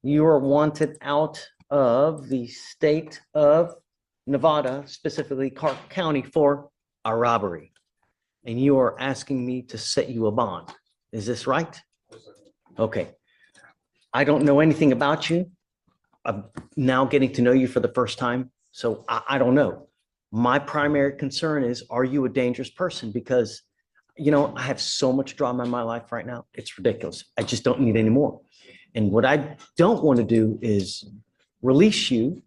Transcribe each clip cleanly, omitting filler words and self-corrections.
You are wanted out of the state of Nevada, specifically Clark County, for a robbery. And you are asking me to set you a bond. Is this right? Okay. I don't know anything about you. I'm now getting to know you for the first time. So I don't know. My primary concern is, are you a dangerous person? Because, I have so much drama in my life right now. It's ridiculous. I just don't need any more. And what I don't want to do is release you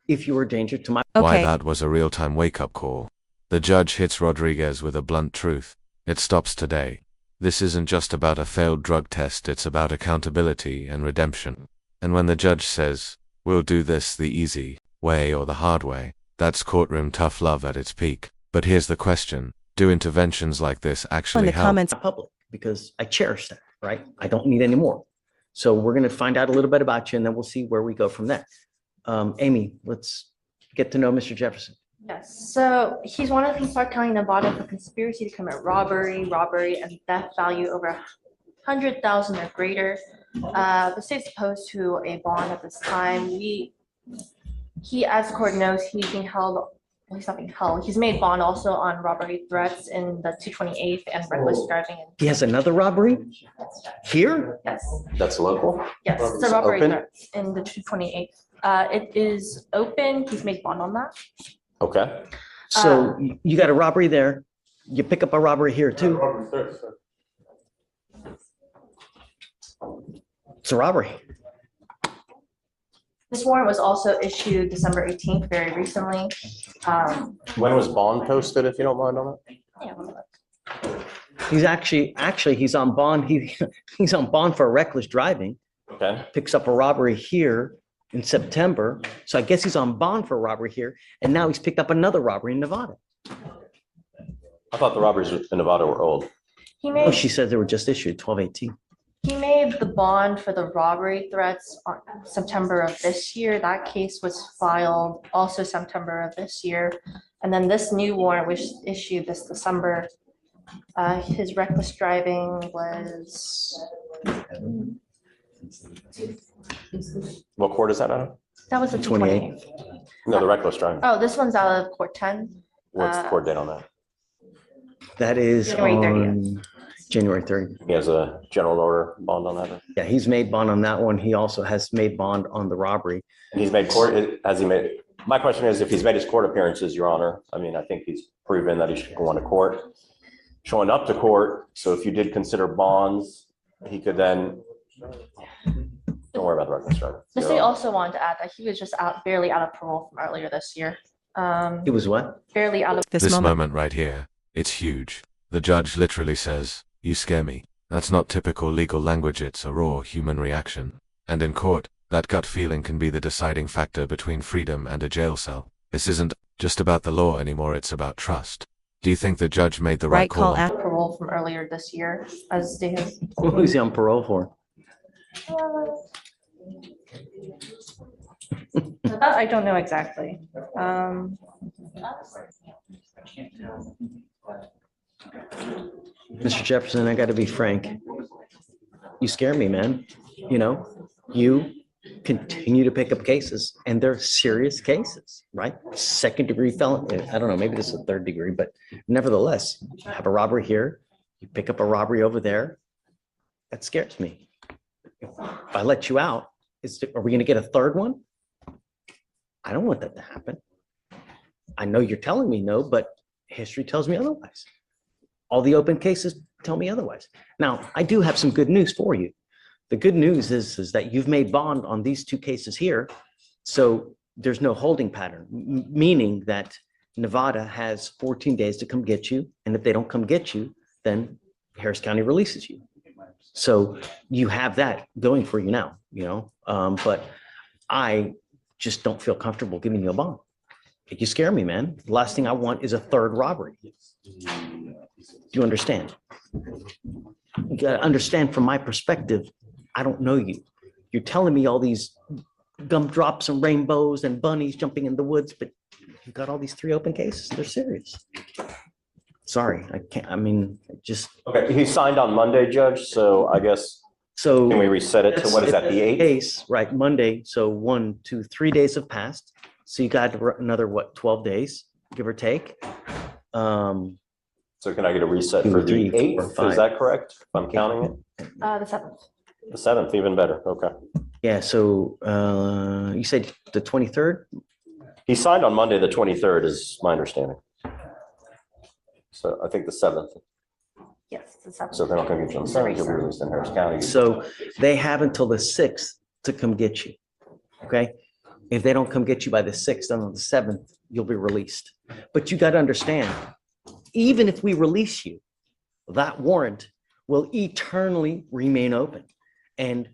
if you are a danger to my. Why, that was a real-time wake-up call. The judge hits Rodriguez with a blunt truth. It stops today. This isn't just about a failed drug test, it's about accountability and redemption. And when the judge says, we'll do this the easy way or the hard way, that's courtroom tough love at its peak. But here's the question. Do interventions like this actually help? Public, because I cherish that, right? I don't need any more. So we're going to find out a little bit about you, and then we'll see where we go from there. Amy, let's get to know Mr. Jefferson. Yes, so he's wanted from Clark County, Nevada for conspiracy to commit robbery, and theft value over 100,000 or greater. The state's opposed to a bond at this time. He, as the court knows, he's being held. Well, he's not being held. He's made bond also on robbery threats in the 228th and reckless driving. He has another robbery here? Yes. That's local? Yes, it's a robbery threats in the 228th. It is open. He's made bond on that. Okay. So you got a robbery there. You pick up a robbery here too. It's a robbery. This warrant was also issued December 18th, very recently. When was bond posted, if you don't mind on Yeah, He's he's on bond. He's on bond for reckless driving. Okay. Picks up a robbery here in September. So I guess he's on bond for a robbery here. And now he's picked up another robbery in Nevada. I thought the robberies in Nevada were old. Oh, she said they were just issued 12/18. He made the bond for the robbery threats on September of this year. That case was filed also September of this year. And then this new warrant was issued this December. His reckless driving was. What court is that out of? That was the 28th. No, the reckless driving. Oh, this one's out of court 10. What's the court date on that? That is January 30th. on January 30th. He has a general order bond on that. Yeah, he's made bond on that one. He also has made bond on the robbery. And he's made court. Has he made? My question is, if he's made his court appearances, Your Honor. I mean, I think he's proven that he should go on to court, showing up to court. So if you did consider bonds, he could then. Don't worry about the reckless driving. The state also wanted to add that he was just barely out of parole from earlier this year. It was what? Barely out of this moment right here. It's huge. The judge literally says, "You scare me." That's not typical legal language, it's a raw human reaction. And in court, that gut feeling can be the deciding factor between freedom and a jail cell. This isn't just about the law anymore, it's about trust. Do you think the judge made the right call? After parole from earlier this year, as they have. Who's he on parole for? That I don't know exactly. Mr. Jefferson, I got to be frank. You scare me, man. You continue to pick up cases, and they're serious cases, right? Second-degree felony. I don't know, maybe this is a third degree, but nevertheless, you have a robbery here, you pick up a robbery over there. That scares me. If I let you out, are we going to get a third one? I don't want that to happen. I know you're telling me no, but history tells me otherwise. All the open cases tell me otherwise. Now, I do have some good news for you. The good news is that you've made bond on these two cases here, so there's no holding pattern, meaning that Nevada has 14 days to come get you, and if they don't come get you, then Harris County releases you. So you have that going for you now, but I just don't feel comfortable giving you a bond. You scare me, man. The last thing I want is a third robbery. Do you understand? You got to understand from my perspective, I don't know you. You're telling me all these gumdrops and rainbows and bunnies jumping in the woods, but you've got all these 3 open cases. They're serious. Sorry, I can't, just. Okay, he signed on Monday, Judge, so I guess So. Can we reset it to, what is that, the 8th? Case, right, Monday, so 1, 2, 3 days have passed, so you got another, what, 12 days, give or take? So can I get a reset 2, for the 3, 4, 8th? 5. Is that correct? If I'm counting it? The 7th. The 7th, even better. Okay. Yeah, so you said the 23rd? He signed on Monday, the 23rd, is my understanding. So I think the 7th. Yes, the 7th. So if they're not going to get you on the 7th, you'll be released in Harris County. So they have until the 6th to come get you, okay? If they don't come get you by the 6th, then on the 7th, you'll be released. But you got to understand, even if we release you, that warrant will eternally remain open. And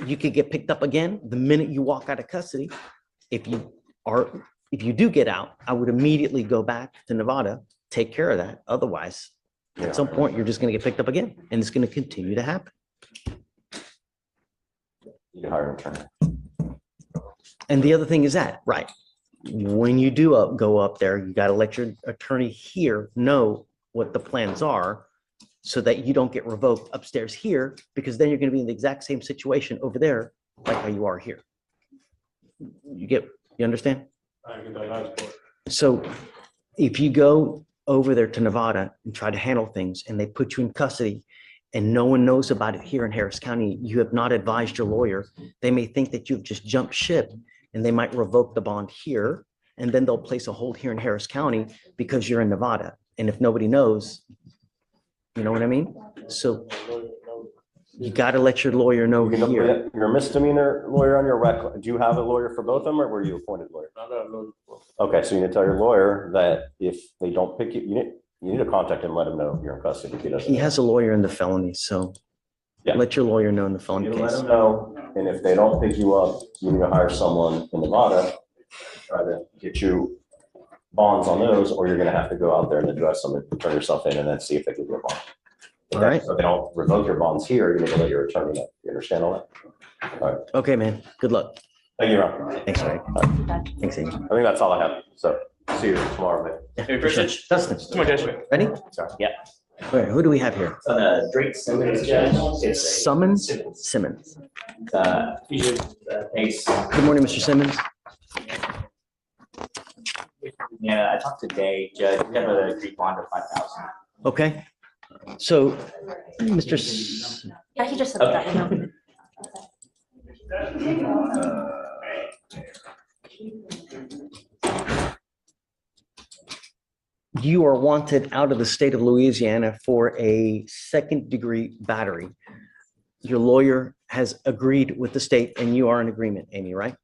you could get picked up again the minute you walk out of custody. If you do get out, I would immediately go back to Nevada, take care of that. Otherwise, at some point, you're just going to get picked up again, and it's going to continue to happen. You can hire an attorney. And the other thing is that, right, when you do go up there, you got to let your attorney here know what the plans are so that you don't get revoked upstairs here, because then you're going to be in the exact same situation over there like how you are here. You understand? So if you go over there to Nevada and try to handle things and they put you in custody and no one knows about it here in Harris County, you have not advised your lawyer, they may think that you've just jumped ship and they might revoke the bond here, and then they'll place a hold here in Harris County because you're in Nevada. And if nobody knows, you know what I mean? So you got to let your lawyer know here. You're a misdemeanor lawyer on your rec. Do you have a lawyer for both of them, or were you appointed lawyer? Okay, so you need to tell your lawyer that if they don't pick you, you need to contact him, let him know you're in custody. If He has a lawyer in the felony, so Yeah. let your lawyer know in the You felony need to let case. him know, and if they don't pick you up, you need to hire someone in Nevada, try to get you bonds on those, or you're gonna have to go out there and address them and turn yourself in and then see if they give you a bond. All right. So they don't revoke your bonds here, you need to let your attorney know. You understand all that? All right. Okay, man. Good luck. Thank you, Ron. Thanks, Ray. Thanks, Amy. I think that's all I have. So see you tomorrow, man. Yeah, for sure. Dustin, Come on, Judge. ready? Sorry. Wait, who do we have here? On the Drake Simmons judge. It's Summons Simmons. future case. Good morning, Mr. Simmons. Yeah, I talked to Day, Judge. We have a agreed bond of 5,000. Okay. So, Mr. Yeah, he just said that. I know. You are wanted out of the state of Louisiana for a second-degree battery. Your lawyer has agreed with the state, and you are in agreement, Amy, right?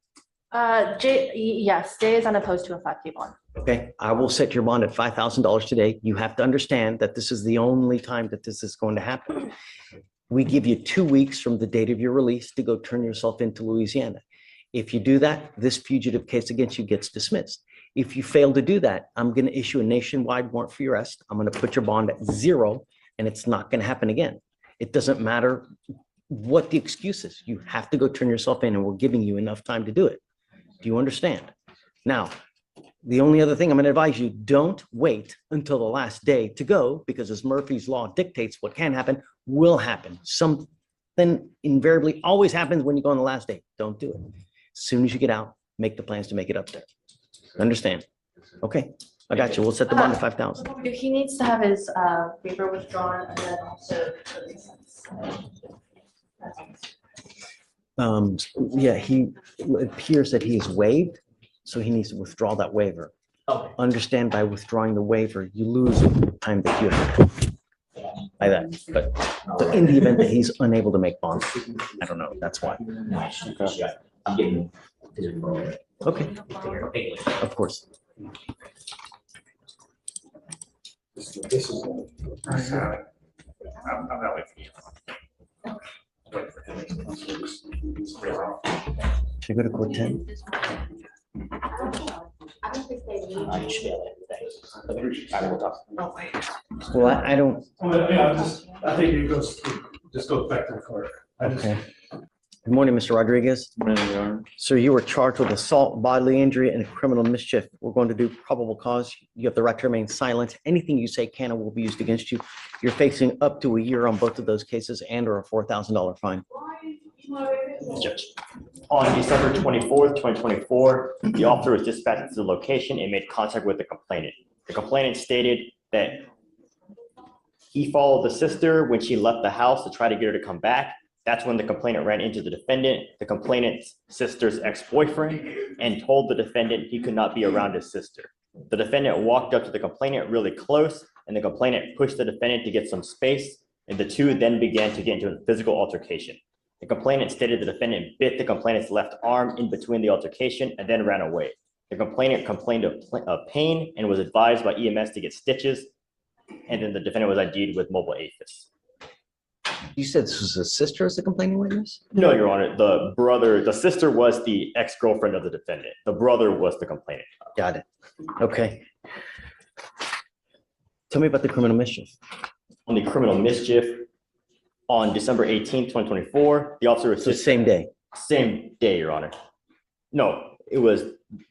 Yes, Jay is unopposed to a 5K bond. Okay, I will set your bond at $5,000 today. You have to understand that this is the only time that this is going to happen. We give you 2 weeks from the date of your release to go turn yourself into Louisiana. If you do that, this fugitive case against you gets dismissed. If you fail to do that, I'm going to issue a nationwide warrant for your arrest. I'm going to put your bond at 0, and it's not going to happen again. It doesn't matter what the excuse is. You have to go turn yourself in, and we're giving you enough time to do it. Do you understand? Now, the only other thing I'm going to advise you, don't wait until the last day to go, because as Murphy's Law dictates, what can happen will happen. Something invariably always happens when you go on the last day. Don't do it. As soon as you get out, make the plans to make it up there. Understand? Okay, I got you. We'll set the bond at 5,000. He needs to have his waiver withdrawn and then also. Yeah, it appears that he is waived, so he needs to withdraw that waiver. Okay. Understand, by withdrawing the waiver, you lose the time that you have by that. But in the event that he's unable to make bonds, I don't know. That's why. Yeah, I'm getting. Okay, of course. This is. I'm not waiting for you. Wait for him. Should I go to court 10? I just feel it. I will talk. Well, I don't. I think it goes, just goes back to the court. Okay. Good morning, Mr. Rodriguez. Sir, you were charged with assault, bodily injury, and criminal mischief. We're going to do probable cause. You have the right to remain silent. Anything you say can and will be used against you. You're facing up to a year on both of those cases and/or a $4,000 fine. Judge. On December 24th, 2024, the officer was dispatched to the location and made contact with the complainant. The complainant stated that he followed the sister when she left the house to try to get her to come back. That's when the complainant ran into the defendant, the complainant's sister's ex-boyfriend, and told the defendant he could not be around his sister. The defendant walked up to the complainant really close, and the complainant pushed the defendant to get some space, and the two then began to get into a physical altercation. The complainant stated the defendant bit the complainant's left arm in between the altercation and then ran away. The complainant complained of pain and was advised by EMS to get stitches, and then the defendant was ID'd with mobile APHIS. You said this was a sister as a complaining witness? No, Your Honor, the sister was the ex-girlfriend of the defendant. The brother was the complainant. Got it. Okay. Tell me about the criminal mischief. On the criminal mischief, on December 18th, 2024, the officer was So same day. Same day, Your Honor. No, it was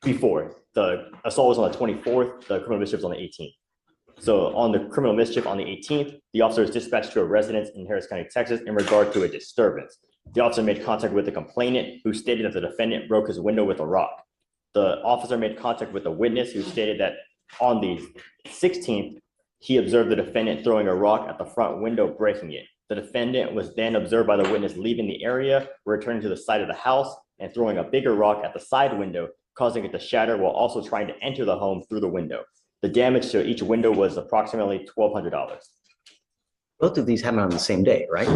before. The assault was on the 24th, the criminal mischief was on the 18th. So on the criminal mischief on the 18th, the officer was dispatched to a residence in Harris County, Texas in regard to a disturbance. The officer made contact with the complainant who stated that the defendant broke his window with a rock. The officer made contact with a witness who stated that on the 16th, he observed the defendant throwing a rock at the front window, breaking it. The defendant was then observed by the witness leaving the area, returning to the side of the house, and throwing a bigger rock at the side window, causing it to shatter while also trying to enter the home through the window. The damage to each window was approximately $1,200. Both of these happened on the same day, right?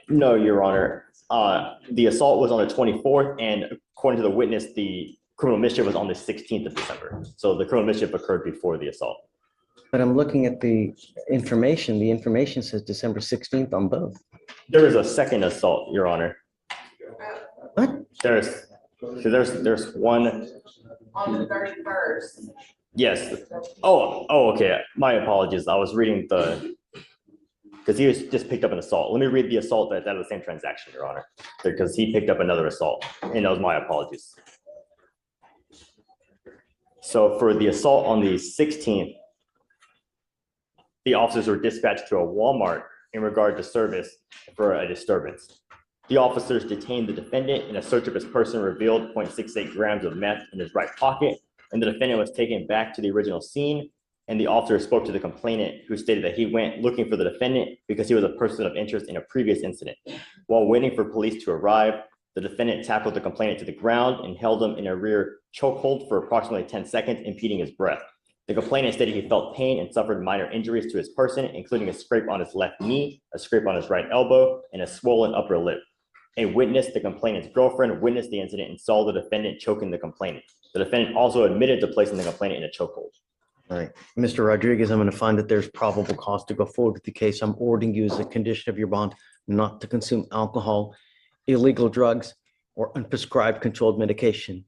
No, Your Honor. The assault was on the 24th, and according to the witness, the criminal mischief was on the 16th of December. So the criminal mischief occurred before the assault. But I'm looking at the information. The information says December 16th on both. There is a second assault, Your Honor. What? There's one. On the 31st. Yes. Oh, okay. My apologies. I was reading because he was just picked up an assault. Let me read the assault that's out of the same transaction, Your Honor, because he picked up another assault, and that was my apologies. So for the assault on the 16th, the officers were dispatched to a Walmart in regard to service for a disturbance. The officers detained the defendant, and a search of his person revealed 0.68 grams of meth in his right pocket, and the defendant was taken back to the original scene, and the officer spoke to the complainant, who stated that he went looking for the defendant because he was a person of interest in a previous incident. While waiting for police to arrive, the defendant tackled the complainant to the ground and held him in a rear chokehold for approximately 10 seconds, impeding his breath. The complainant stated he felt pain and suffered minor injuries to his person, including a scrape on his left knee, a scrape on his right elbow, and a swollen upper lip. A witness, the complainant's girlfriend, witnessed the incident and saw the defendant choking the complainant. The defendant also admitted to placing the complainant in a chokehold. All right. Mr. Rodriguez, I'm going to find that there's probable cause to go forward with the case. I'm ordering you as a condition of your bond not to consume alcohol, illegal drugs, or unprescribed controlled medication.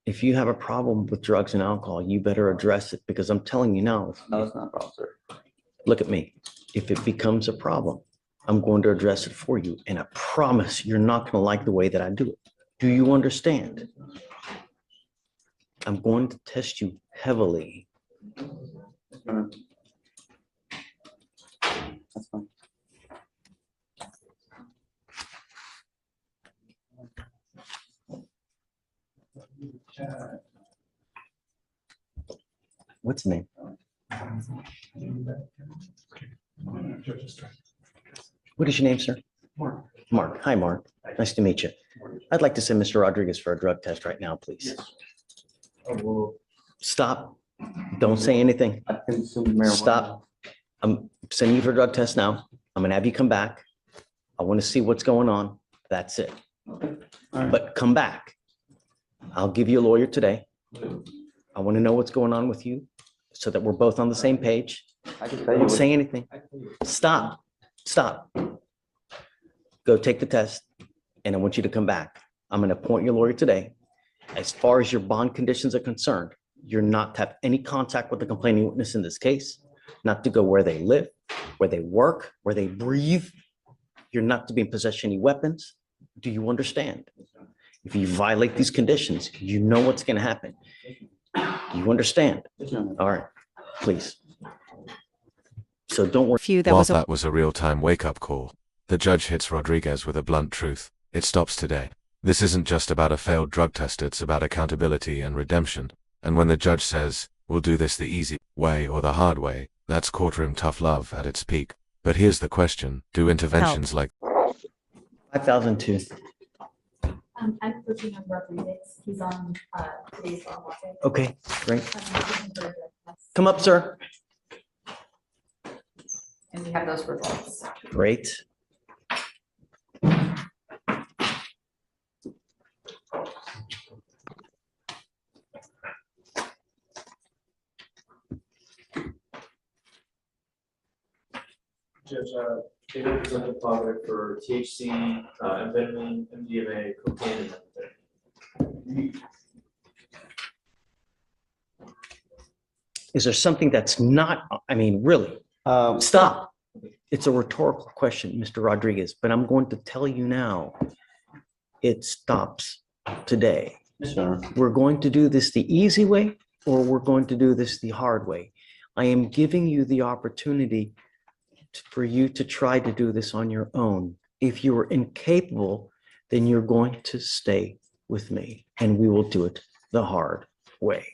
If you have a problem with drugs and alcohol, you better address it, because I'm telling you now, No, it's not a problem, sir. look at me. If it becomes a problem, I'm going to address it for you. And I promise you're not going to like the way that I do it. Do you understand? I'm going to test you heavily. That's fine. What's the name? What is your name, sir? Mark. Mark. Hi, Mark. Nice to meet you. I'd like to send Mr. Rodriguez for a drug test right now, please. Stop. Don't say anything. I consume marijuana. Stop. I'm sending you for a drug test now. I'm gonna have you come back. I want to see what's going on. That's it. All right. But come back. I'll give you a lawyer today. I want to know what's going on with you so that we're both on the same page. I can tell you. Don't say anything. Stop. Stop. Go take the test, and I want you to come back. I'm going to appoint your lawyer today. As far as your bond conditions are concerned, you're not to have any contact with the complaining witness in this case, not to go where they live, where they work, where they breathe. You're not to be in possession of any weapons. Do you understand? If you violate these conditions, you know what's going to happen. You understand? All right, please. So don't worry. Few that While was a that was a real-time wake-up call, the judge hits Rodriguez with a blunt truth. It stops today. This isn't just about a failed drug test, it's about accountability and redemption. And when the judge says, we'll do this the easy way or the hard way, that's courtroom tough love at its peak. But here's the question, do interventions like 5,002. I'm looking on Rodriguez. He's on today's law market. Okay, great. Come up, sir. And we have those results. Great. Judge, David presented product for THC, amphetamine, MDMA, cocaine, and everything. Is there something that's not, I mean, really? Stop. It's a rhetorical question, Mr. Rodriguez, but I'm going to tell you now, it stops today. Sure. We're going to do this the easy way, or we're going to do this the hard way. I am giving you the opportunity for you to try to do this on your own. If you are incapable, then you're going to stay with me and we will do it the hard way.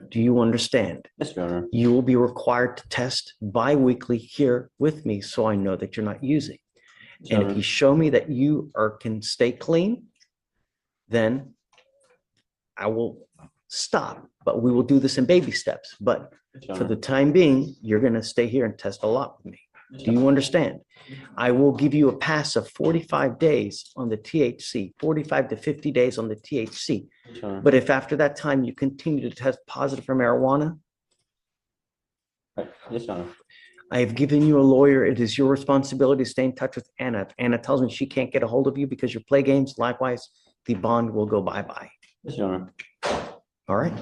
Do you understand? Yes, Your Honor. You will be required to test bi-weekly here with me so I know that you're not using. And if you show me that you can stay clean, then I will stop. But we will do this in baby steps. But for the time being, you're going to stay here and test a lot with me. Do you understand? I will give you a pass of 45 days on the THC, 45 to 50 days on the THC. Sure. But if after that time you continue to test positive for marijuana, Yes, Your Honor. I have given you a lawyer. It is your responsibility to stay in touch with Anna. If Anna tells me she can't get a hold of you because you play games, likewise, the bond will go bye-bye. Yes, Your Honor. All right?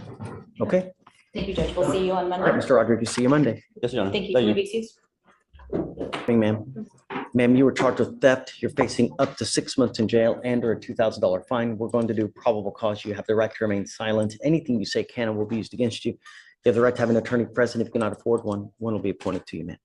Okay. Thank you, Judge. We'll see you on All right, Monday. Mr. Rodriguez, see you Monday. Yes, Your Honor. Thank you. Can you be excused? Ma'am. Ma'am, you were charged with theft. You're facing up to 6 months in jail and or a $2,000 fine. We're going to do probable cause. You have the right to remain silent. Anything you say can and will be used against you. You have the right to have an attorney present. If you cannot afford one, one will be appointed to you, ma'am.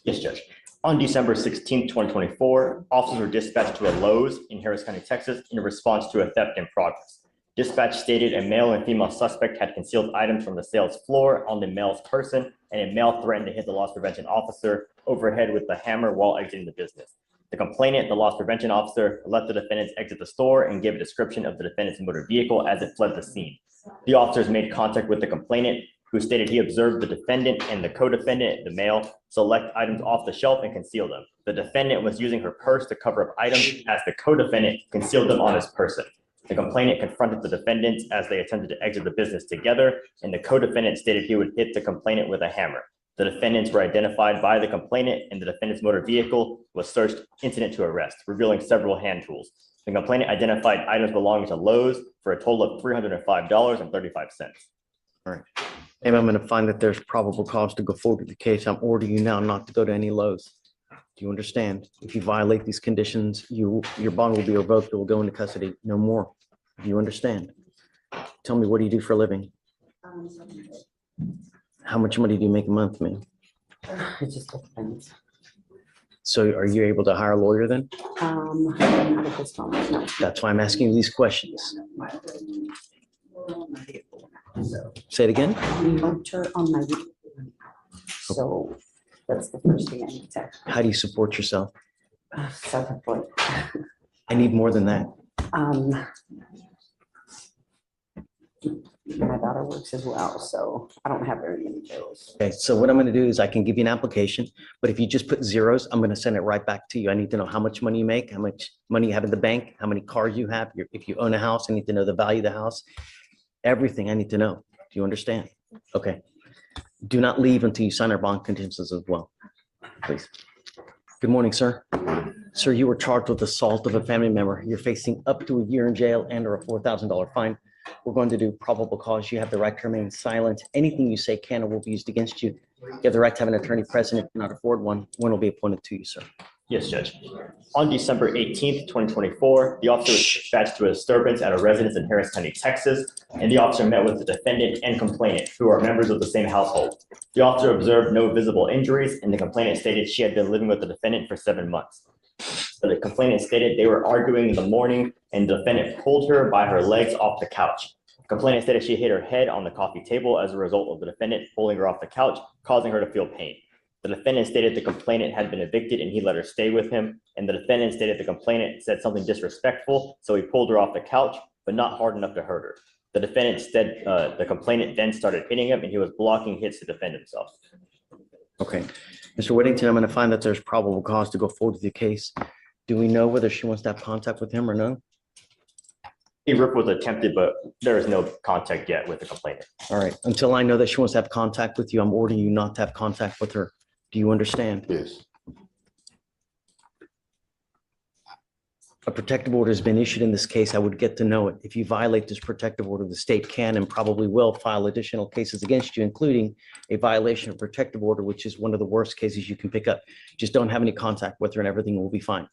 Yes, Judge. On December 16th, 2024, officers were dispatched to a Lowe's in Harris County, Texas, in response to a theft in progress. Dispatch stated a male and female suspect had concealed items from the sales floor on the male's person, and a male threatened to hit the loss prevention officer overhead with the hammer while exiting the business. The complainant, the loss prevention officer, let the defendants exit the store and gave a description of the defendant's motor vehicle as it fled the scene. The officers made contact with the complainant, who stated he observed the defendant and the co-defendant, the male, select items off the shelf and conceal them. The defendant was using her purse to cover up items as the co-defendant concealed them on his person. The complainant confronted the defendants as they attempted to exit the business together, and the co-defendant stated he would hit the complainant with a hammer. The defendants were identified by the complainant, and the defendant's motor vehicle was searched incident to arrest, revealing several hand tools. The complainant identified items belonging to Lowe's for a total of $305.35. All right. And I'm going to find that there's probable cause to go forward with the case. I'm ordering you now not to go to any Lowe's. Do you understand? If you violate these conditions, your bond will be revoked. It will go into custody. No more. Do you understand? Tell me, what do you do for a living? How much money do you make a month, man? It just depends. So are you able to hire a lawyer then? Not at this moment, no. That's why I'm asking you these questions. So, Say it again. motor on my vehicle. So that's the first thing I need to, How do you support yourself? self-employed. I need more than that. My daughter works as well, so I don't have very many bills. Okay, so what I'm going to do is I can give you an application, but if you just put zeros, I'm going to send it right back to you. I need to know how much money you make, how much money you have in the bank, how many cars you have. If you own a house, I need to know the value of the house. Everything I need to know. Do you understand? Okay. Do not leave until you sign our bond conditions as well, please. Good morning, sir. Sir, you were charged with assault of a family member. You're facing up to a year in jail and or a $4,000 fine. We're going to do probable cause. You have the right to remain silent. Anything you say can or will be used against you. You have the right to have an attorney present. If you cannot afford one, one will be appointed to you, sir. Yes, Judge. On December 18th, 2024, the officer was dispatched to a disturbance at a residence in Harris County, Texas, and the officer met with the defendant and complainant, who are members of the same household. The officer observed no visible injuries, and the complainant stated she had been living with the defendant for 7 months. So the complainant stated they were arguing in the morning, and the defendant pulled her by her legs off the couch. The complainant stated she hit her head on the coffee table as a result of the defendant pulling her off the couch, causing her to feel pain. The defendant stated the complainant had been evicted and he let her stay with him. And the defendant stated the complainant said something disrespectful, so he pulled her off the couch, but not hard enough to hurt her. The defendant said the complainant then started hitting him and he was blocking hits to defend himself. Okay. Mr. Whittington, I'm going to find that there's probable cause to go forward with the case. Do we know whether she wants to have contact with him or no? A rip was attempted, but there is no contact yet with the complainant. All right. Until I know that she wants to have contact with you, I'm ordering you not to have contact with her. Do you understand? Yes. A protective order has been issued in this case. I would get to know it. If you violate this protective order, the state can and probably will file additional cases against you, including a violation of protective order, which is one of the worst cases you can pick up. Just don't have any contact with her and everything will be fine.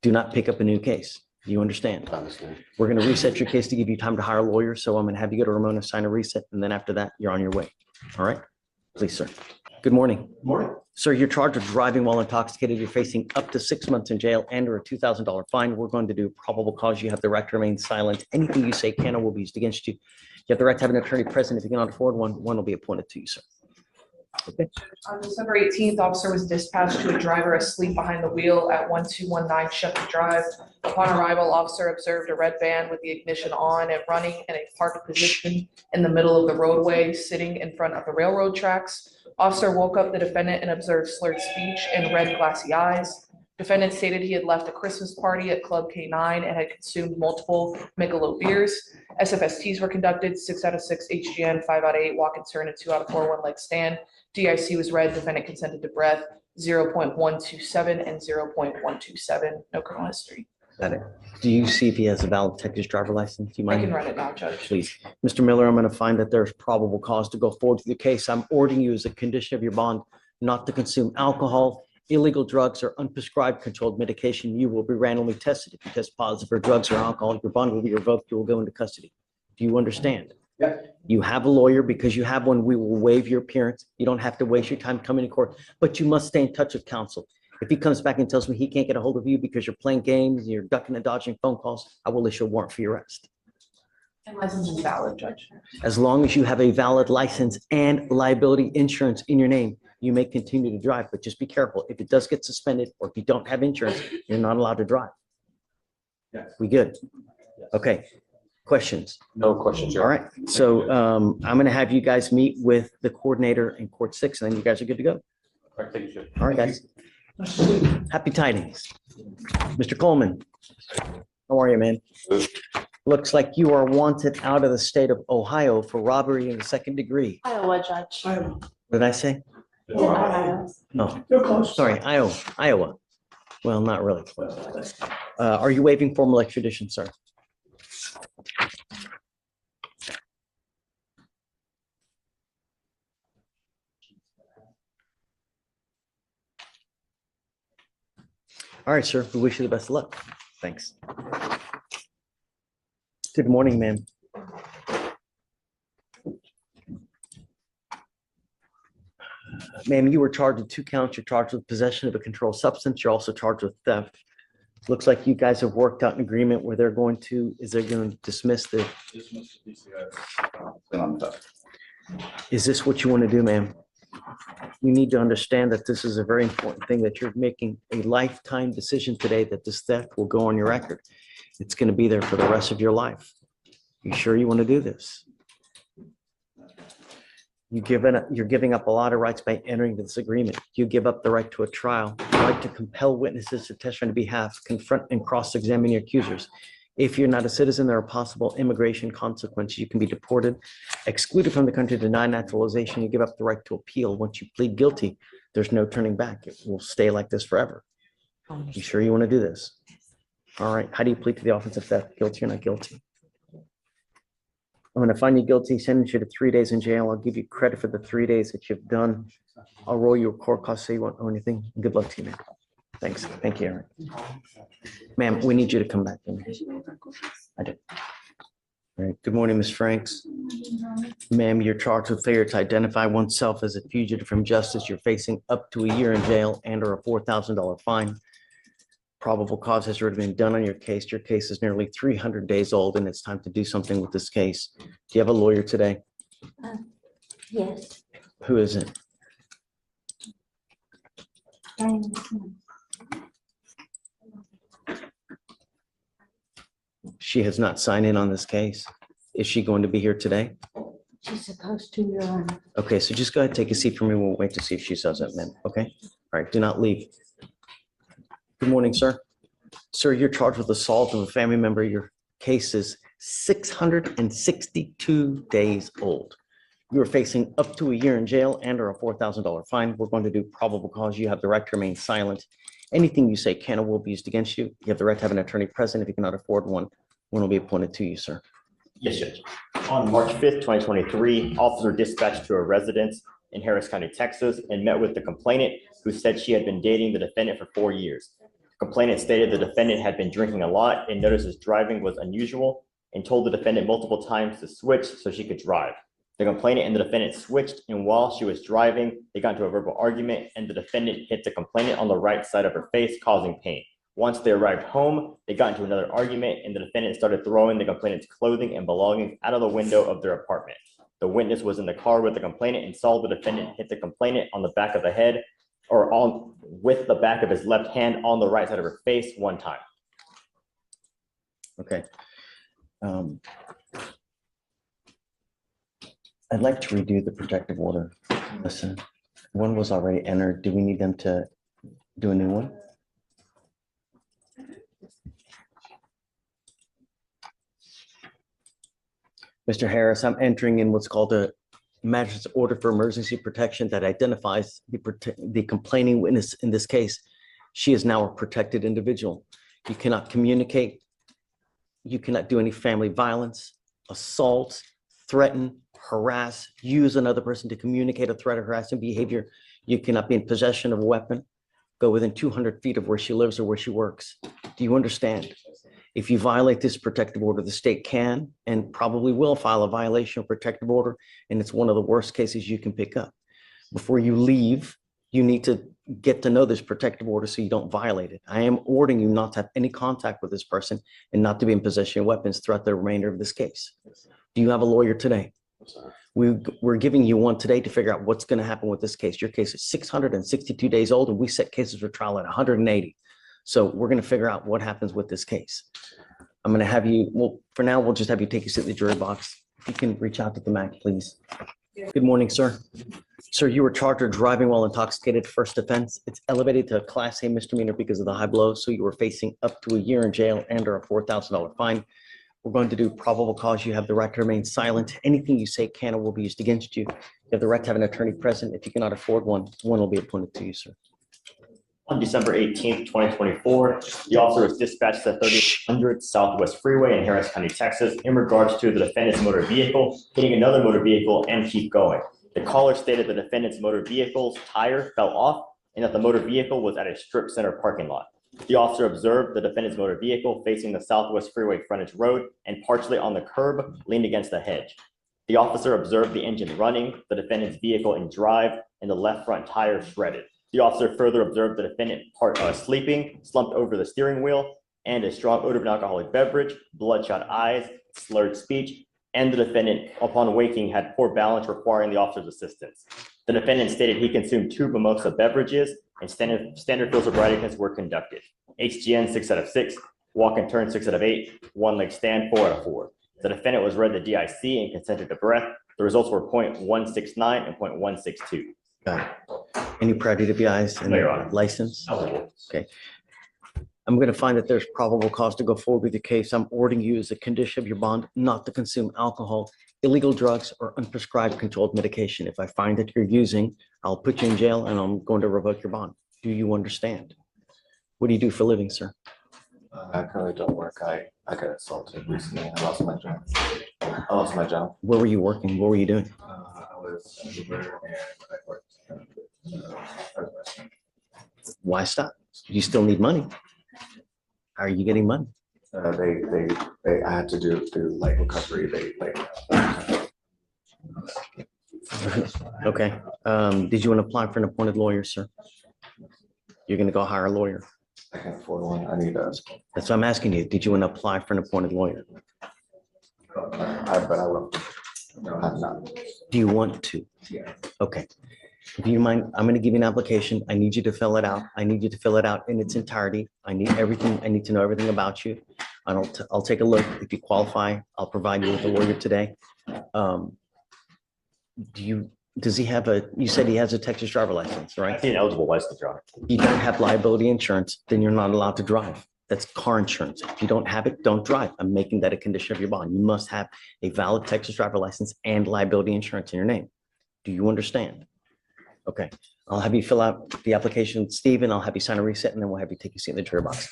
Do not pick up a new case. Do you understand? I understand. We're going to reset your case to give you time to hire a lawyer. So I'm going to have you go to Ramona, sign a reset, and then after that, you're on your way. All right? Please, sir. Good morning. Morning. Sir, you're charged with driving while intoxicated. You're facing up to 6 months in jail and or a $2,000 fine. We're going to do probable cause. You have the right to remain silent. Anything you say can or will be used against you. You have the right to have an attorney present. If you cannot afford one, one will be appointed to you, sir. Okay. On December 18th, officer was dispatched to a driver asleep behind the wheel at 1219 Shepherd Drive. Upon arrival, officer observed a red van with the ignition on and running in a parked position in the middle of the roadway, sitting in front of the railroad tracks. Officer woke up the defendant and observed slurred speech and red glassy eyes. Defendant stated he had left a Christmas party at Club K9 and had consumed multiple Michelob beers. SFSTs were conducted, 6 out of 6 HGN, 5 out of 8 walk and turn, and 2 out of 4 one-leg stand. DIC was read, defendant consented to breath, 0.127 and 0.127, no criminal history. Got it. Do you see if he has a valid Texas driver license? Do you I mind? can run it now, Judge. Please. Mr. Miller, I'm going to find that there's probable cause to go forward with the case. I'm ordering you as a condition of your bond not to consume alcohol, illegal drugs, or unprescribed controlled medication. You will be randomly tested. If you test positive for drugs or alcohol, your bond will be revoked. You will go into custody. Do you understand? Yeah. You have a lawyer. Because you have one, we will waive your appearance. You don't have to waste your time coming to court, but you must stay in touch with counsel. If he comes back and tells me he can't get a hold of you because you're playing games, you're ducking and dodging phone calls, I will issue a warrant for your arrest. And license is valid, Judge. As long as you have a valid license and liability insurance in your name, you may continue to drive, but just be careful. If it does get suspended or if you don't have insurance, you're not allowed to drive. Yes. We good? Okay. Questions? No questions, Your All Honor. right. So I'm going to have you guys meet with the coordinator in court 6, and then you guys are good to go. All right, thank you, Judge. All right, guys. Happy tidings. Mr. Coleman, how are you, man? Looks like you are wanted out of the state of Ohio for robbery in the 2nd degree. Iowa, Judge. What did I say? Ohio. Oh, You're close. sorry, Iowa. Well, not really. Are you waiving formal extradition, sir? All right, sir. We wish you the best of luck. Thanks. Good morning, ma'am. Ma'am, you were charged with 2 counts. You're charged with possession of a controlled substance. You're also charged with theft. Looks like you guys have worked out an agreement where they're going to dismiss the, is this what you want to do, ma'am? You need to understand that this is a very important thing, that you're making a lifetime decision today that this theft will go on your record. It's going to be there for the rest of your life. You sure you want to do this? You're giving up a lot of rights by entering this agreement. You give up the right to a trial, the right to compel witnesses to testify on your behalf, confront and cross-examine your accusers. If you're not a citizen, there are possible immigration consequences. You can be deported, excluded from the country, denied naturalization. You give up the right to appeal. Once you plead guilty, there's no turning back. It will stay like this forever. You sure you want to do this? All right. How do you plead to the offense of theft? Guilty or not guilty? I'm going to find you guilty, sentence you to 3 days in jail. I'll give you credit for the 3 days that you've done. I'll roll you a court cost so you won't owe anything. Good luck to you, man. Thanks. Thank you, Eric. Ma'am, we need you to come back. I do. All right. Good morning, Ms. Franks. Ma'am, you're charged with failure to identify oneself as a fugitive from justice. You're facing up to a year in jail and or a $4,000 fine. Probable cause has already been done on your case. Your case is nearly 300 days old, and it's time to do something with this case. Do you have a lawyer today? Yes. Who is it? She has not signed in on this case. Is she going to be here today? She's supposed to, Your Honor. Okay, so just go ahead, take a seat for me. We'll wait to see if she says it, ma'am. Okay? All right, do not leave. Good morning, sir. Sir, you're charged with assault of a family member. Your case is 662 days old. You are facing up to a year in jail and or a $4,000 fine. We're going to do probable cause. You have the right to remain silent. Anything you say can or will be used against you. You have the right to have an attorney present. If you cannot afford one, one will be appointed to you, sir. Yes, Judge. On March 5th, 2023, officers were dispatched to a residence in Harris County, Texas, and met with the complainant, who said she had been dating the defendant for 4 years. The complainant stated the defendant had been drinking a lot and noticed his driving was unusual, and told the defendant multiple times to switch so she could drive. The complainant and the defendant switched, and while she was driving, they got into a verbal argument, and the defendant hit the complainant on the right side of her face, causing pain. Once they arrived home, they got into another argument, and the defendant started throwing the complainant's clothing and belongings out of the window of their apartment. The witness was in the car with the complainant and saw the defendant hit the complainant on the back of the head, or on with the back of his left hand on the right side of her face one time. Okay. I'd like to redo the protective order. Listen, one was already entered. Do we need them to do a new one? Mr. Harris, I'm entering in what's called a magistrate's order for emergency protection that identifies the complaining witness in this case. She is now a protected individual. You cannot communicate. You cannot do any family violence, assault, threaten, harass, use another person to communicate a threat or harassing behavior. You cannot be in possession of a weapon, go within 200 feet of where she lives or where she works. Do you understand? If you violate this protective order, the state can and probably will file a violation of protective order, and it's one of the worst cases you can pick up. Before you leave, you need to get to know this protective order so you don't violate it. I am ordering you not to have any contact with this person and not to be in possession of weapons throughout the remainder of this case. Do you have a lawyer today? We're giving you one today to figure out what's going to happen with this case. Your case is 662 days old, and we set cases for trial at 180. So we're going to figure out what happens with this case. I'm going to have you, well, for now, we'll just have you take a seat in the jury box. If you can reach out to the Mac, please. Good morning, sir. Sir, you were charged with driving while intoxicated, first offense. It's elevated to a Class A misdemeanor because of the high blow. So you were facing up to a year in jail and or a $4,000 fine. We're going to do probable cause. You have the right to remain silent. Anything you say can or will be used against you. You have the right to have an attorney present. If you cannot afford one, one will be appointed to you, sir. On December 18th, 2024, the officer was dispatched to 3000 Southwest Freeway in Harris County, Texas, in regards to the defendant's motor vehicle hitting another motor vehicle and keep going. The caller stated the defendant's motor vehicle's tire fell off and that the motor vehicle was at a strip center parking lot. The officer observed the defendant's motor vehicle facing the Southwest Freeway frontage road and partially on the curb, leaned against a hedge. The officer observed the engine running, the defendant's vehicle in drive, and the left front tire shredded. The officer further observed the defendant sleeping, slumped over the steering wheel, and a strong odor of an alcoholic beverage, bloodshot eyes, slurred speech, and the defendant, upon waking, had poor balance requiring the officer's assistance. The defendant stated he consumed 2 mimosa beverages and standard field sobriety tests were conducted. HGN 6 out of 6, walk and turn 6 out of 8, one leg stand 4 out of 4. The defendant was read the DIC and consented to breath. The results were 0.169 and 0.162. Got it. Any prior DWIs and No, Your Honor. license? Okay. I'm going to find that there's probable cause to go forward with your case. I'm ordering you as a condition of your bond not to consume alcohol, illegal drugs, or unprescribed controlled medication. If I find that you're using, I'll put you in jail and I'm going to revoke your bond. Do you understand? What do you do for a living, sir? I currently don't work. I got assaulted recently. I lost my job. Where were you working? What were you doing? I was a Uber and I worked. Why stop? You still need money. How are you getting money? I had to do like recovery, Okay. Did you want to apply for an appointed lawyer, sir? You're going to go hire a lawyer. I can't afford one. I need a, That's what I'm asking you. Did you want to apply for an appointed lawyer? but I will. No, I'm not. Do you want to? Yeah. Okay. If you mind, I'm going to give you an application. I need you to fill it out. I need you to fill it out in its entirety. I need everything. I need to know everything about you. I'll take a look. If you qualify, I'll provide you with a lawyer today. Does he have you said he has a Texas driver license, I right? see an eligible license driver. You don't have liability insurance, then you're not allowed to drive. That's car insurance. If you don't have it, don't drive. I'm making that a condition of your bond. You must have a valid Texas driver license and liability insurance in your name. Do you understand? Okay, I'll have you fill out the application, Stephen. I'll have you sign a reset, and then we'll have you take your seat in the jury box.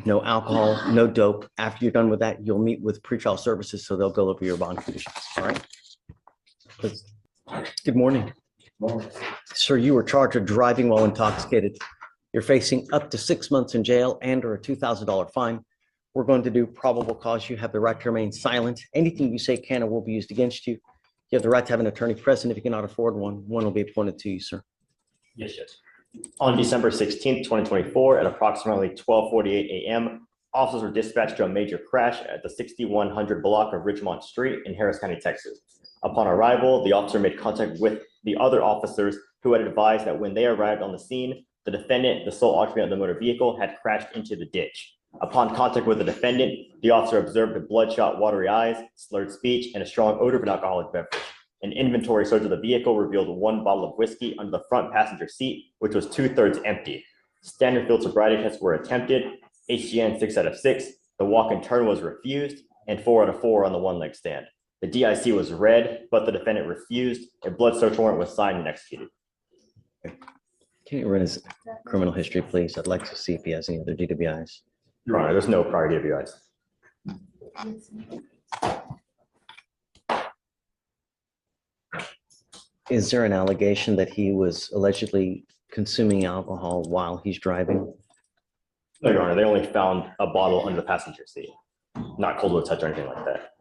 No alcohol, no dope. After you're done with that, you'll meet with pretrial services, so they'll go over your bond conditions. All right? Good morning. Sir, you were charged with driving while intoxicated. You're facing up to 6 months in jail and or a $2,000 fine. We're going to do probable cause. You have the right to remain silent. Anything you say can or will be used against you. You have the right to have an attorney present. If you cannot afford one, one will be appointed to you, sir. Yes, Judge. On December 16th, 2024, at approximately 12:48 a.m., officers were dispatched to a major crash at the 6100 block of Ridgemont Street in Harris County, Texas. Upon arrival, the officer made contact with the other officers who had advised that when they arrived on the scene, the defendant, the sole occupant of the motor vehicle, had crashed into the ditch. Upon contact with the defendant, the officer observed bloodshot, watery eyes, slurred speech, and a strong odor of an alcoholic beverage. An inventory search of the vehicle revealed 1 bottle of whiskey under the front passenger seat, which was 2/3 empty. Standard field sobriety tests were attempted, HGN 6 out of 6, the walk and turn was refused, and 4 out of 4 on the one-leg stand. The DIC was read, but the defendant refused. A blood search warrant was signed and executed. Can you run his criminal history, please? I'd like to see if he has any other DWIs. Your Honor, there's no prior DWIs. Is there an allegation that he was allegedly consuming alcohol while he's driving? No, Your Honor, they only found a bottle under the passenger seat, not cold to touch or anything like that.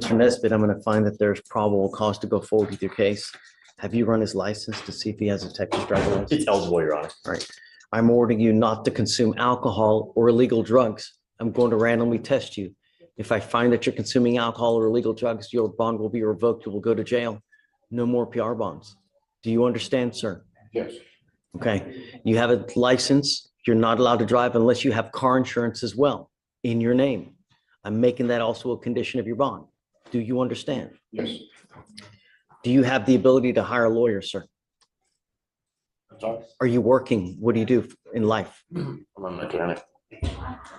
Mr. Nesbitt, I'm going to find that there's probable cause to go forward with your case. Have you run his license to see if he has a Texas driver license? It's eligible, Your Honor. All right. I'm ordering you not to consume alcohol or illegal drugs. I'm going to randomly test you. If I find that you're consuming alcohol or illegal drugs, your bond will be revoked. You will go to jail. No more PR bonds. Do you understand, sir? Yes. Okay. You have a license. You're not allowed to drive unless you have car insurance as well in your name. I'm making that also a condition of your bond. Do you understand? Yes. Do you have the ability to hire a lawyer, sir? I'm sorry. Are you working? What do you do in life? I'm a mechanic.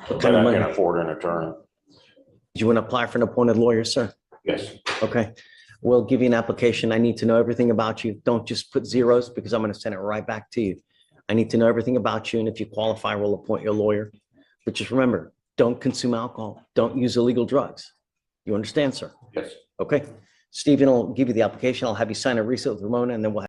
What kind of money? afford an attorney. Do you want to apply for an appointed lawyer, sir? Yes. Okay. We'll give you an application. I need to know everything about you. Don't just put zeros because I'm going to send it right back to you. I need to know everything about you. And if you qualify, we'll appoint your lawyer. But just remember, don't consume alcohol. Don't use illegal drugs. You understand, sir? Yes. Okay. Stephen will give you the application. I'll have you sign a receipt with Ramona, and then we'll have